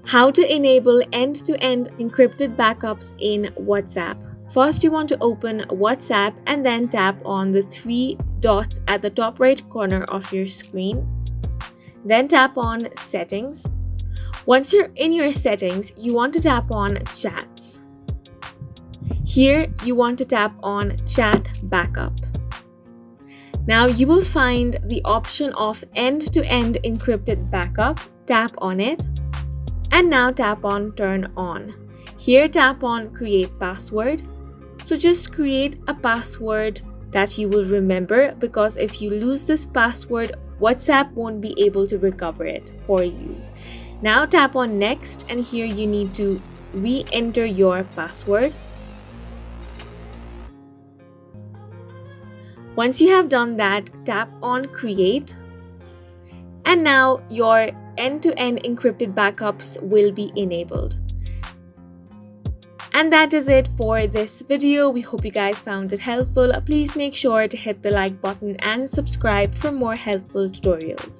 How to enable end-to-end encrypted backups in WhatsApp. First, you want to open WhatsApp and then tap on the three dots at the top right corner of your screen. Then tap on Settings. Once you're in your settings, you want to tap on Chats. Here, you want to tap on Chat Backup. Now you will find the option of end-to-end encrypted backup. Tap on it. And now tap on Turn On. Here tap on Create Password. So just create a password that you will remember, because if you lose this password, WhatsApp won't be able to recover it for you. Now tap on Next, and here you need to re-enter your password. Once you have done that, tap on Create. And now your end-to-end encrypted backups will be enabled. And that is it for this video. We hope you guys found it helpful. Please make sure to hit the like button and subscribe for more helpful tutorials.